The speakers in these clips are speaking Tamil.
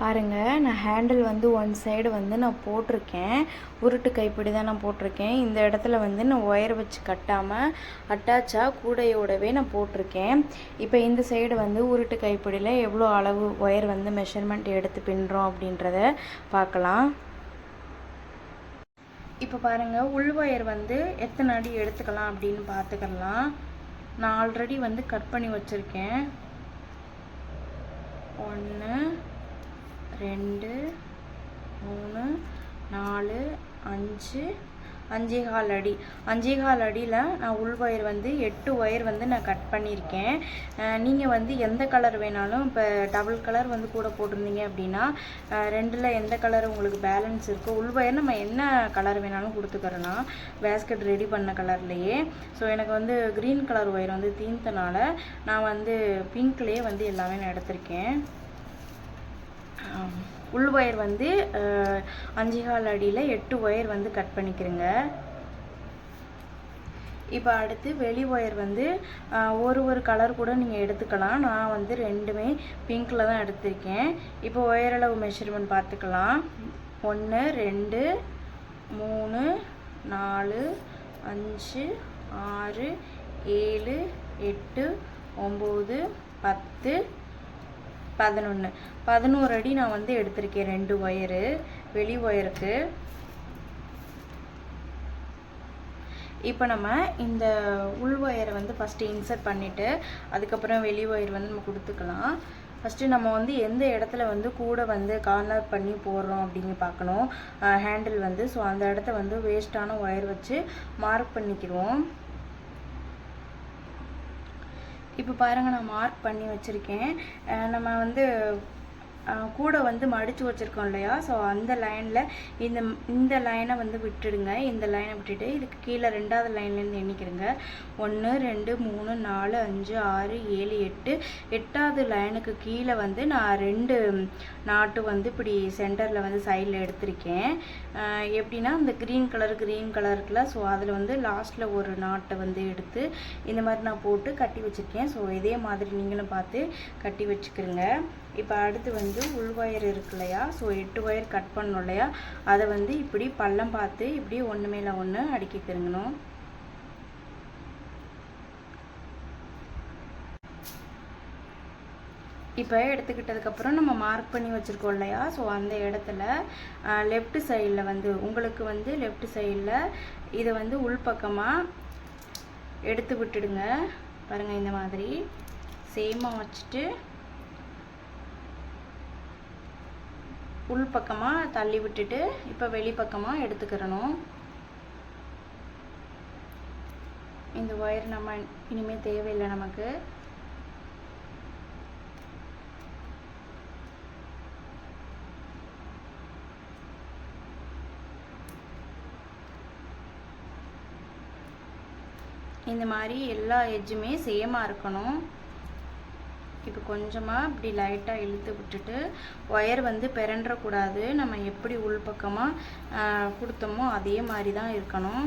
பாருங்கள், நான் ஹேண்டில் வந்து ஒன் சைடு வந்து நான் போட்டிருக்கேன். உருட்டு கைப்பிடி தான் நான் போட்டிருக்கேன். இந்த இடத்துல வந்து நான் ஒயர் வச்சு கட்டாமல் அட்டாச்சாக கூடையோடவே நான் போட்டிருக்கேன். இப்போ இந்த சைடு வந்து உருட்டு கைப்பிடியில் எவ்வளோ அளவு ஒயர் வந்து மெஷர்மெண்ட் எடுத்து பின்னுறோம் அப்படின்றத பார்க்கலாம். இப்போ பாருங்கள், உள் ஒயர் வந்து எத்தனை அடி எடுத்துக்கலாம் அப்படின்னு பார்த்துக்கலாம். நான் ஆல்ரெடி வந்து கட் பண்ணி வச்சுருக்கேன். 1 2 3 4 5 5.25 அடி. 5.25 அடியில் நான் உள் ஒயர் வந்து 8 ஒயர் வந்து நான் கட் பண்ணியிருக்கேன். நீங்கள் வந்து எந்த கலர் வேணாலும், இப்போ டபுள் கலர் வந்து கூட போட்டிருந்தீங்க அப்படின்னா 2ல் எந்த கலர் உங்களுக்கு பேலன்ஸ் இருக்கோ, உள் ஒயர் நம்ம என்ன கலர் வேணாலும் கொடுத்துக்கிறோன்னா பேஸ்கெட் ரெடி பண்ண கலர்லேயே. ஸோ எனக்கு வந்து க்ரீன் கலர் ஒயர் வந்து தீர்த்தனால நான் வந்து பிங்க்லேயே வந்து எல்லாமே நான் எடுத்திருக்கேன். உள் ஒயர் வந்து 5.25 அடியில் 8 ஒயர் வந்து கட் பண்ணிக்கிறேங்க. இப்போ அடுத்து வெளி ஒயர் வந்து ஒரு கலர் கூட நீங்கள் எடுத்துக்கலாம். நான் வந்து ரெண்டுமே பிங்க்கில் தான் எடுத்திருக்கேன். இப்போ ஒயர் அளவு மெஷர்மெண்ட் பார்த்துக்கலாம். 1 2 3 4 5 6 7 8 9 10 11 அடி நான் வந்து எடுத்திருக்கேன் 2 ஒயரு வெளி ஒயருக்கு. இப்போ நம்ம இந்த உள் ஒயரை வந்து ஃபஸ்ட்டு இன்சர்ட் பண்ணிவிட்டு அதுக்கப்புறம் வெளி ஒயர் வந்து நம்ம கொடுத்துக்கலாம். ஃபஸ்ட்டு நம்ம வந்து எந்த இடத்துல வந்து கூட வந்து கார்னர் பண்ணி போடுறோம் அப்படின்னு பார்க்கணும் ஹேண்டில் வந்து. ஸோ அந்த இடத்த வந்து வேஸ்ட்டான ஒயர் வச்சு மார்க் பண்ணிக்கிடுவோம். இப்போ பாருங்கள், நான் மார்க் பண்ணி வச்சுருக்கேன். நம்ம வந்து கூட வந்து மடித்து வச்சுருக்கோம் இல்லையா, ஸோ அந்த லைனில் இந்த லைனை வந்து விட்டுடுங்க. இந்த லைனை விட்டுட்டு இதுக்கு கீழே 2வது லைன்லேருந்து எண்ணிக்கிறேங்க. 1 2 3 4 5 6 7 8 8வது லைனுக்கு கீழே வந்து நான் 2 நாட்டு வந்து இப்படி சென்டரில் வந்து சைடில் எடுத்திருக்கேன். எப்படின்னா இந்த க்ரீன் கலர் இருக்குல்ல, ஸோ அதில் வந்து லாஸ்ட்டில் ஒரு நாட்டை வந்து எடுத்து இந்த மாதிரி நான் போட்டு கட்டி வச்சுருக்கேன். ஸோ இதே மாதிரி நீங்களும் பார்த்து கட்டி வச்சுக்கிறேங்க. இப்போ அடுத்து வந்து உள் ஒயர் இருக்கு இல்லையா, ஸோ 8 ஒயர் கட் பண்ணணும் இல்லையா, அதை வந்து இப்படி பள்ளம் பார்த்து இப்படி ஒன்று மேலே ஒன்று அடுக்கி திருங்கணும். இப்போ எடுத்துக்கிட்டதுக்கப்புறம் நம்ம மார்க் பண்ணி வச்சுருக்கோம் இல்லையா, ஸோ அந்த இடத்துல லெஃப்ட் சைடில் வந்து உங்களுக்கு வந்து லெஃப்ட் சைடில் இதை வந்து உள்பக்கமாக எடுத்து விட்டுடுங்க. பாருங்கள், இந்த மாதிரி சேமாக வச்சுட்டு உள் பக்கமாக தள்ளி விட்டுட்டு இப்போ வெளிப்பக்கமாக எடுத்துக்கிறணும். இந்த ஒயர் நம்ம இனிமேல் தேவையில்லை நமக்கு. இந்த மாதிரி எல்லா எட்ஜுமே சேமாக இருக்கணும். இப்போ கொஞ்சமாக இப்படி லைட்டாக இழுத்து விட்டுட்டு ஒயர் வந்து பிறன்றக்கூடாது. நம்ம எப்படி உள்பக்கமாக கொடுத்தோமோ அதே மாதிரி தான் இருக்கணும்.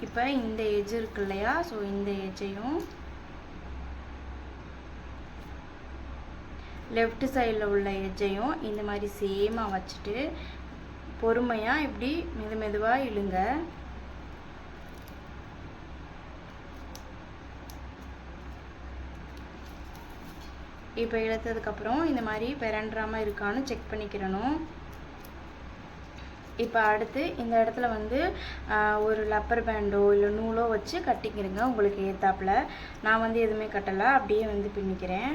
இப்போ இந்த எட்ஜ் இருக்கு இல்லையா, ஸோ இந்த எட்ஜையும் லெஃப்ட் சைடில் உள்ள எட்ஜையும் இந்த மாதிரி சேமாக வச்சுட்டு பொறுமையாக இப்படி மெதுவாக இழுங்க. இப்போ இழுத்ததுக்கப்புறம் இந்த மாதிரி பிறன்றாமல் இருக்கான்னு செக் பண்ணிக்கிறணும். இப்போ அடுத்து இந்த இடத்துல வந்து ஒரு லப்பர் பேண்டோ இல்லை நூலோ வச்சு கட்டிக்கிறேங்க உங்களுக்கு ஏற்றாப்புல. நான் வந்து எதுவுமே கட்டலை, அப்படியே வந்து பின்னிக்கிறேன்.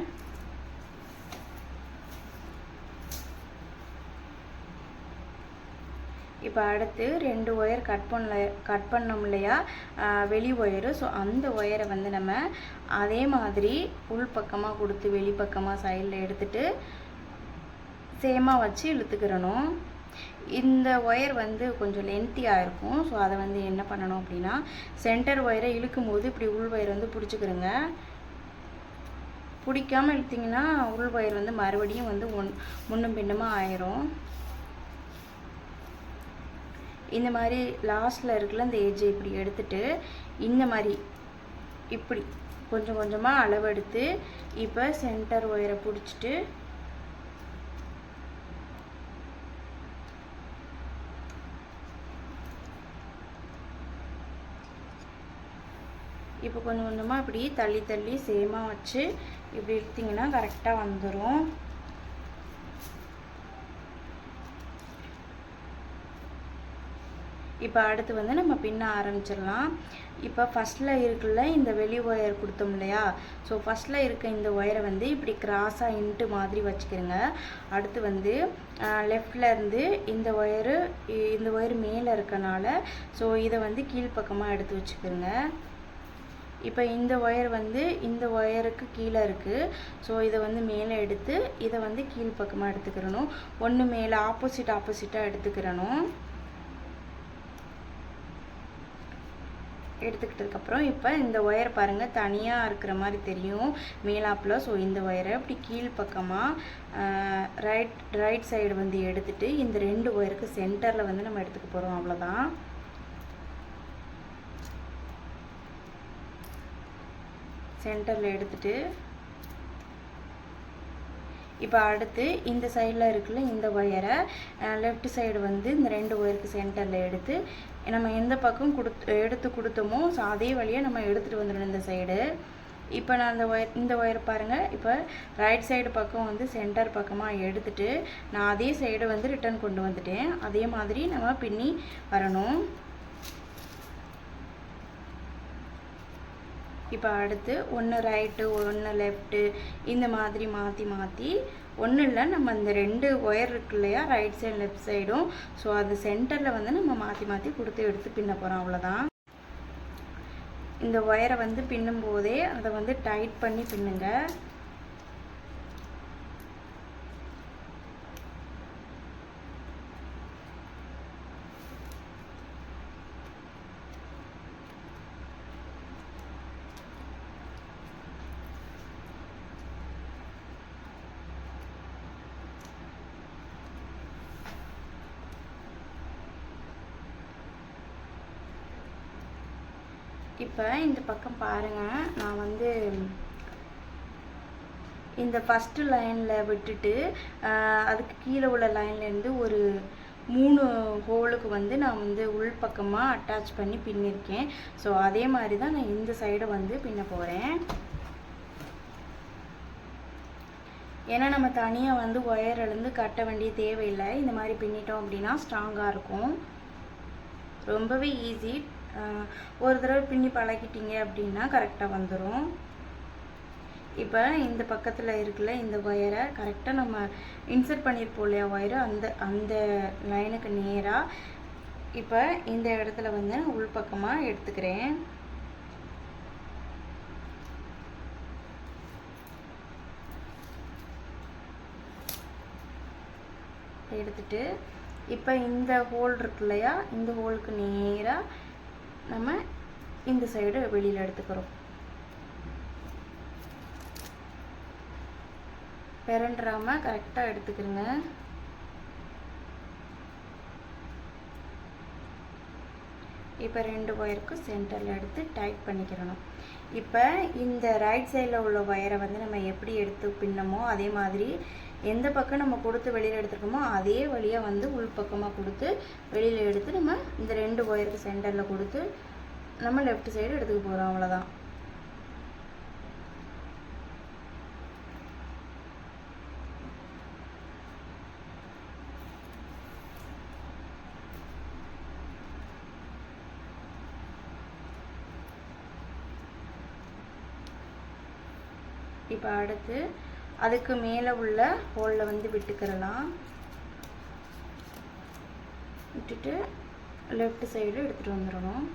இப்போ அடுத்து 2 ஒயர் கட் பண்ணோம் இல்லையா வெளி ஒயரு, ஸோ அந்த ஒயரை வந்து நம்ம அதே மாதிரி உள் பக்கமாக கொடுத்து வெளிப்பக்கமாக சைடில் எடுத்துட்டு சேமாக வச்சு இழுத்துக்கிறணும். இந்த ஒயர் வந்து கொஞ்சம் லென்த்தியாக இருக்கும். ஸோ அதை வந்து என்ன பண்ணணும் அப்படின்னா சென்டர் ஒயரை இழுக்கும் போது இப்படி உள் ஒயர் வந்து பிடிச்சிக்கிறோங்க. பிடிக்காமல் இழுத்திங்கன்னா உள் ஒயர் வந்து மறுபடியும் வந்து முன்னும் பின்னமாக ஆயிரும். இந்த மாதிரி லாஸ்ட்டில் இருக்குல்ல இந்த எட்ஜை இப்படி எடுத்துட்டு இந்த மாதிரி இப்படி கொஞ்சம் கொஞ்சமாக அளவெடுத்து இப்போ சென்டர் ஒயரை பிடிச்சிட்டு இப்போ கொஞ்சம் கொஞ்சமாக இப்படி தள்ளி தள்ளி சேமாக வச்சு இப்படி எடுத்திங்கன்னா கரெக்டாக வந்துடும். இப்போ அடுத்து வந்து நம்ம பின்ன ஆரம்பிச்சிடலாம். இப்போ ஃபஸ்ட்டில் இருக்குல்ல இந்த வெளி ஒயர் கொடுத்தோம் இல்லையா, ஸோ ஃபஸ்ட்டில் இருக்க இந்த ஒயரை வந்து இப்படி கிராஸாக இன்ட்டு மாதிரி வச்சுக்கிறோங்க. அடுத்து வந்து லெஃப்ட்லேருந்து இந்த ஒயரு மேலே இருக்கனால ஸோ இதை வந்து கீழ்ப்பக்கமாக எடுத்து வச்சுக்கிறோங்க. இப்போ இந்த ஒயர் வந்து இந்த ஒயருக்கு கீழே இருக்குது, ஸோ இதை வந்து மேலே எடுத்து இதை வந்து கீழ்ப்பக்கமாக எடுத்துக்கிறணும். ஒன்று மேலே ஆப்போசிட்டாக எடுத்துக்கிறணும். எடுத்துக்கிட்டதுக்கப்புறம் இப்போ இந்த ஒயர் பாருங்கள் தனியாக இருக்கிற மாதிரி தெரியும் மேலாப்பில். ஸோ இந்த ஒயரை இப்படி கீழ்ப்பக்கமாக ரைட் சைடு வந்து எடுத்துகிட்டு இந்த 2 ஒயருக்கு சென்டரில் வந்து நம்ம எடுத்துக்க போகிறோம். அவ்வளோதான். சென்டரில் எடுத்துட்டு இப்போ அடுத்து இந்த சைடில் இருக்குல்ல இந்த ஒயரை லெஃப்ட் சைடு வந்து இந்த 2 ஒயருக்கு சென்டரில் எடுத்து நம்ம எந்த பக்கம் எடுத்து கொடுத்தோமோ ஸோ அதே வழியாக நம்ம எடுத்துகிட்டு வந்துடணும் இந்த சைடு. இப்போ நான் இந்த ஒயர் பாருங்கள், இப்போ ரைட் சைடு பக்கம் வந்து சென்டர் பக்கமாக எடுத்துகிட்டு நான் அதே சைடு வந்து ரிட்டர்ன் கொண்டு வந்துட்டேன். அதே மாதிரி நம்ம பின்னி வரணும். இப்போ அடுத்து ஒன்று ரைட்டு ஒன்று லெஃப்ட்டு இந்த மாதிரி மாற்றி ஒன்றும் இல்லை, நம்ம இந்த 2 ஒயர் இருக்கு இல்லையா ரைட் சைடு லெஃப்ட் சைடும், ஸோ அது சென்டரில் வந்து நம்ம மாற்றி கொடுத்து எடுத்து பின்ன போகிறோம். அவ்வளோதான். இந்த ஒயரை வந்து பின்னும் போதே அதை வந்து டைட் பண்ணி பின்னுங்க. இப்போ இந்த பக்கம் பாருங்கள், நான் வந்து இந்த ஃபஸ்ட்டு லைனில் விட்டுட்டு அதுக்கு கீழே உள்ள லைன்லேருந்து ஒரு 3 ஹோலுக்கு வந்து நான் வந்து உள் பக்கமாக அட்டாச் பண்ணி பின்னிருக்கேன். ஸோ அதே மாதிரி தான் நான் இந்த சைடை வந்து பின்ன போகிறேன். ஏன்னா நம்ம தனியாக வந்து ஒயர்லேருந்து கட்ட வேண்டிய தேவையில்லை. இந்த மாதிரி பின்னிட்டோம் அப்படின்னா ஸ்ட்ராங்காக இருக்கும். ரொம்பவே ஈஸி. ஒரு தடவை பின்னி பழகிட்டீங்க அப்படின்னா கரெக்டாக வந்துடும். இப்போ இந்த பக்கத்தில் இருக்குல்ல இந்த ஒயரை கரெக்டாக நம்ம இன்சர்ட் பண்ணியிருப்போம் இல்லையா ஒயரு, அந்த லைனுக்கு நேராக இப்போ இந்த இடத்துல வந்து நான் உள் பக்கமாக எடுத்துக்கிறேன். எடுத்துட்டு இப்போ இந்த ஹோல் இருக்கு இல்லையா, இந்த ஹோலுக்கு நேராக நம்ம இந்த சைடு வெளியில் எடுத்துக்கிறோம். பெரண்டாமல் கரெக்டாக எடுத்துக்கிறோங்க. இப்போ 2 ஒயருக்கும் சென்டரில் எடுத்து டைட் பண்ணிக்கிறணும். இப்போ இந்த ரைட் சைடில் உள்ள ஒயரை வந்து நம்ம எப்படி எடுத்து பின்னமோ அதே மாதிரி எந்த பக்கம் நம்ம கொடுத்து வெளியில் எடுத்துருக்கோமோ அதே வழியாக வந்து உள் பக்கமாக கொடுத்து வெளியில் எடுத்து நம்ம இந்த 2 ஒயருக்கு சென்டரில் கொடுத்து நம்ம லெஃப்ட் சைடு எடுத்துக்க போகிறோம். அவ்வளோதான். இப்போ அடுத்து அதுக்கு மேலே உள்ள ஹோலில் வந்து விட்டுக்கிறலாம். விட்டுட்டு லெஃப்ட் சைடு எடுத்துகிட்டு வந்துடணும்.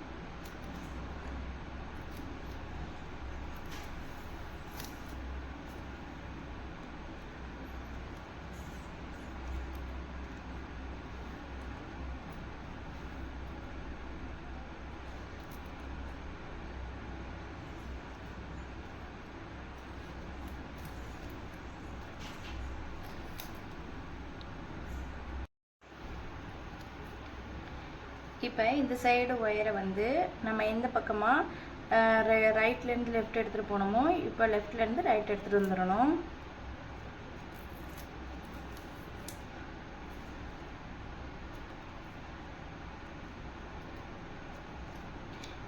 இப்போ இந்த சைடு ஒயரை வந்து நம்ம எந்த பக்கமாக ரைட்லேருந்து லெஃப்ட் எடுத்துகிட்டு போனோமோ இப்போ லெஃப்ட்லேருந்து ரைட் எடுத்துகிட்டு வந்துடணும்.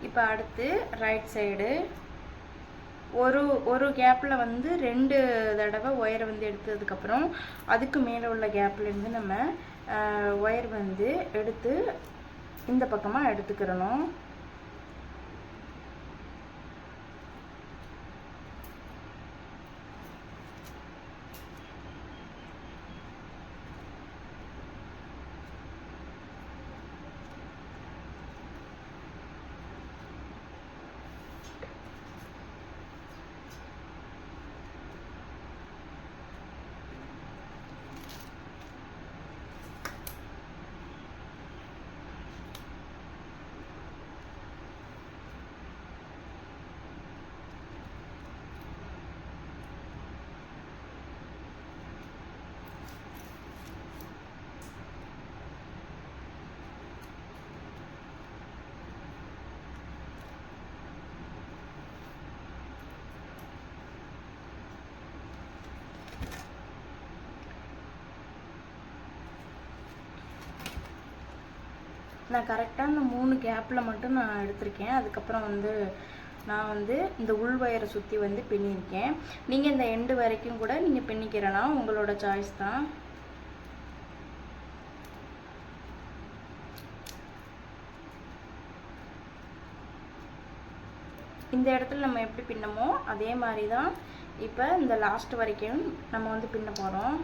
இப்போ அடுத்து ரைட் சைடு ஒரு கேப்பில் வந்து 2 தடவை ஒயரை வந்து எடுத்ததுக்கப்புறம் அதுக்கு மேலே உள்ள கேப்லேருந்து நம்ம ஒயர் வந்து எடுத்து இந்த பக்கமாக எடுத்துக்கிறணும். நான் கரெக்டாக இந்த 3 கேப்பில் மட்டும் நான் எடுத்திருக்கேன். அதுக்கப்புறம் வந்து நான் வந்து இந்த உள் வயரை சுற்றி வந்து பின்னியிருக்கேன். நீங்கள் இந்த எண்டு வரைக்கும் கூட நீங்கள் பின்னிக்கிறலாம், உங்களோட சாய்ஸ் தான். இந்த இடத்துல நம்ம எப்படி பின்னமோ அதே மாதிரி தான் இப்போ இந்த லாஸ்ட் வரைக்கும் நம்ம வந்து பின்ன போகிறோம்.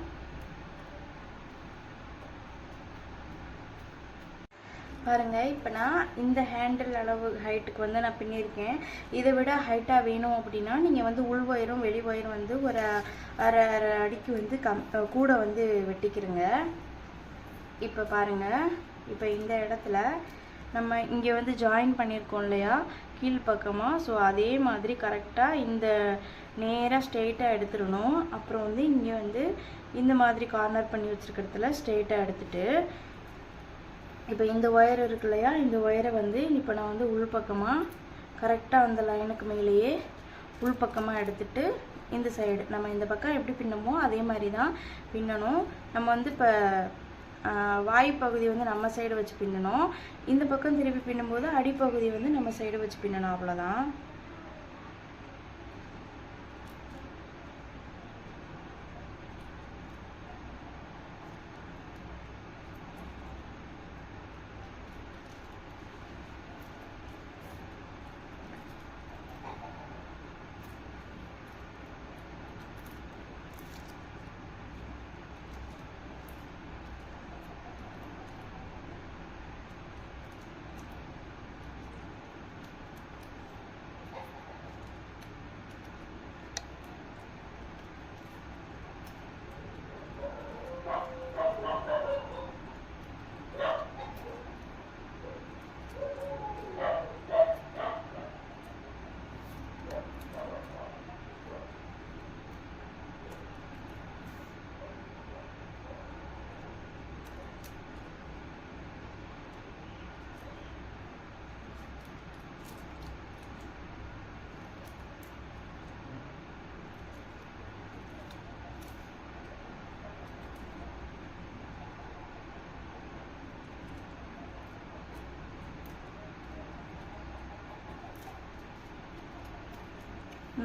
பாருங்கள், இப்போ நான் இந்த ஹேண்டில் அளவு ஹைட்டுக்கு வந்து நான் பின்னியிருக்கேன். இதை விட ஹைட்டாக வேணும் அப்படின்னா நீங்கள் வந்து உள் ஒயரும் வெளி ஒயரும் வந்து ஒரு அரை அடிக்கு வந்து கூட வந்து வெட்டிக்கிறங்க. இப்போ பாருங்கள், இப்போ இந்த இடத்துல நம்ம இங்கே வந்து ஜாயின் பண்ணியிருக்கோம் இல்லையா கீழ்ப்பக்கமாக, ஸோ அதே மாதிரி கரெக்டாக இந்த நேராக ஸ்ட்ரெயிட்டாக எடுத்துடணும். அப்புறம் வந்து இங்கே வந்து இந்த மாதிரி கார்னர் பண்ணி வச்சுருக்கிறதுல ஸ்ட்ரெயிட்டாக எடுத்துட்டு இப்போ இந்த ஒயர் இருக்கு இல்லையா, இந்த ஒயரை வந்து இப்போ நான் வந்து உள்பக்கமாக கரெக்டாக அந்த லைனுக்கு மேலேயே உள்பக்கமாக எடுத்துட்டு இந்த சைடு நம்ம இந்த பக்கம் எப்படி பின்னமோ அதே மாதிரி தான் பின்னணும். நம்ம வந்து இப்போ வாய் பகுதி வந்து நம்ம சைடு வச்சு பின்னணும். இந்த பக்கம் திருப்பி பின்னும்போது அடிப்பகுதி வந்து நம்ம சைடு வச்சு பின்னணும், அவ்வளோதான்.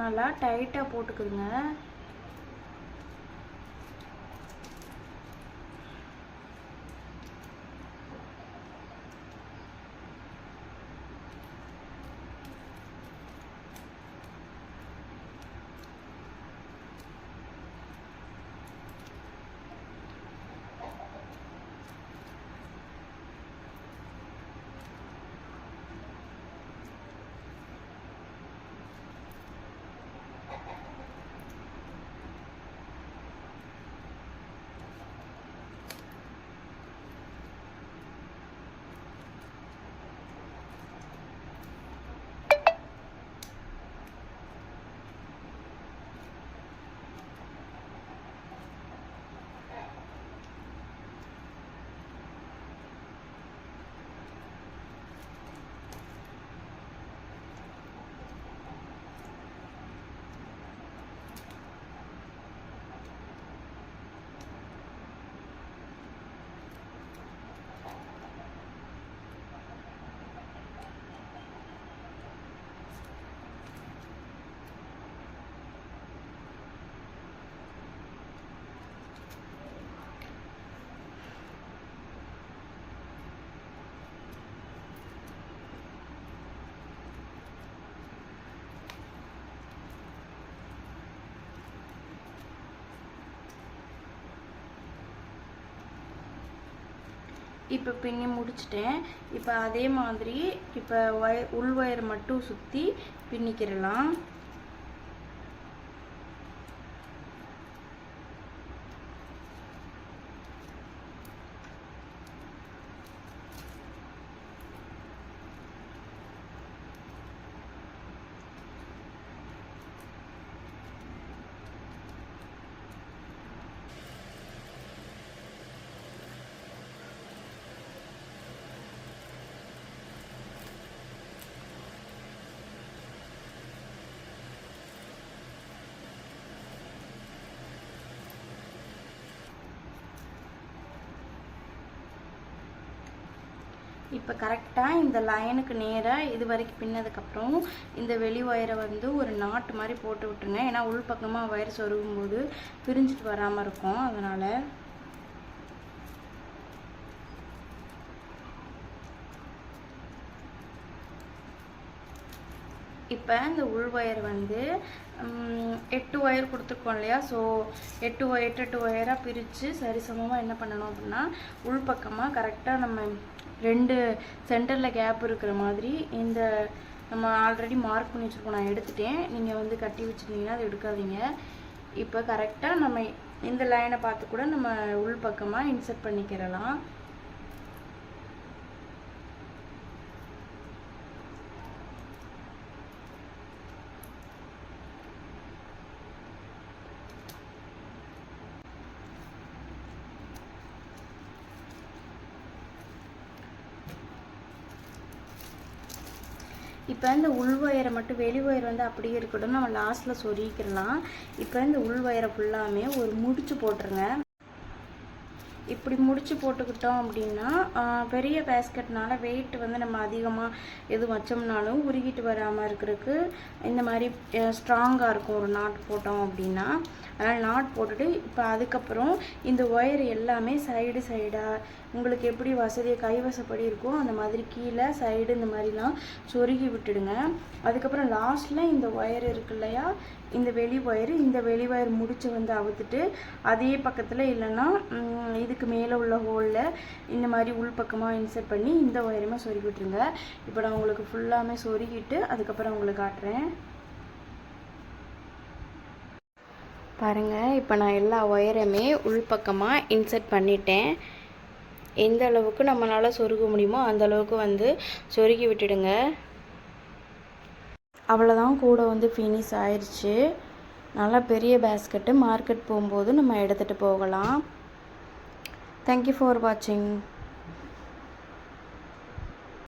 நல்லா டைட்டாக போட்டுக்குதுங்க. இப்போ பின்னி முடிச்சிட்டேன். இப்போ அதே மாதிரி இப்போ உள் ஒயர் மட்டும் சுற்றி பின்னிக்கிறலாம். இப்போ கரெக்டாக இந்த லைனுக்கு நேராக இது வரைக்கும் பின்னதுக்கப்புறம் இந்த வெளி ஒயரை வந்து ஒரு நாட்டு மாதிரி போட்டு விட்டுருங்க. ஏன்னா உள் பக்கமாக ஒயர் சொருகும்போது பிரிஞ்சுட்டு வராமல் இருக்கும். அதனால் இப்போ இந்த உள் ஒயர் வந்து 8 ஒயர் கொடுத்துருக்கோம் இல்லையா? ஸோ 8 ஒயராக பிரித்து சரிசமமாக என்ன பண்ணணும் அப்படின்னா உள் பக்கமாக கரெக்டாக நம்ம 2 சென்டரில் கேப் இருக்கிற மாதிரி இந்த நம்ம ஆல்ரெடி மார்க் பண்ணி வச்சுருக்கோம். நான் எடுத்துட்டேன். நீங்கள் வந்து கட்டி வச்சுருந்தீங்கன்னா அதை எடுக்காதீங்க. இப்போ கரெக்டாக நம்ம இந்த லைனை பார்த்து கூட நம்ம உள் பக்கமாக இன்சர்ட் பண்ணிக்கிறலாம். இப்போ இந்த உள் ஒயரை மட்டும் வெளி ஒயர் வந்து அப்படியே இருக்கட்டும், நம்ம லாஸ்ட்டில் சொருகிக்கிறலாம். இப்போ இந்த உள் ஒயரை ஃபுல்லாமே ஒரு முடிச்சு போட்டுருங்க. இப்படி முடிச்சு போட்டுக்கிட்டோம் அப்படின்னா பெரிய பேஸ்கெட்னால வெயிட் வந்து நம்ம அதிகமாக எதுவும் வச்சோம்னாலும் உருகிட்டு வராமல் இருக்கிறதுக்கு இந்த மாதிரி ஸ்ட்ராங்காக இருக்கும் ஒரு நாட் போட்டோம் அப்படின்னா. அதனால் நாட் போட்டுட்டு இப்போ அதுக்கப்புறம் இந்த ஒயர் எல்லாமே சைடாக உங்களுக்கு எப்படி வசதியாக கைவசப்படி இருக்கோ அந்த மாதிரி கீழே சைடு இந்த மாதிரிலாம் சொருகி விட்டுடுங்க. அதுக்கப்புறம் லாஸ்ட்டில் இந்த ஒயர் இருக்கு இல்லையா, இந்த வெளி ஒயர் முடிச்சு வந்து அவுத்துட்டு அதே பக்கத்தில் இல்லைன்னா இதுக்கு மேலே உள்ள ஹோலில் இந்த மாதிரி உள் பக்கமாக இன்சர்ட் பண்ணி இந்த ஒயருமே சொருகி விட்டுருங்க. இப்போ நான் உங்களுக்கு ஃபுல்லாமே சொருகிட்டு அதுக்கப்புறம் உங்களுக்கு காட்டுறேன் பாருங்கள். இப்போ நான் எல்லா ஒயரையுமே உள் பக்கமாக இன்சர்ட் பண்ணிட்டேன். எந்த அளவுக்கு நம்மளால் சொருக முடியுமோ அந்த அளவுக்கு வந்து சொருகி விட்டுடுங்க. அவ்வளோதான், கூட வந்து ஃபினிஷ் ஆயிடுச்சு. நல்லா பெரிய பேஸ்கெட்டு, மார்க்கெட் போகும்போது நம்ம எடுத்துகிட்டு போகலாம். தேங்க்யூ ஃபார் வாட்சிங்.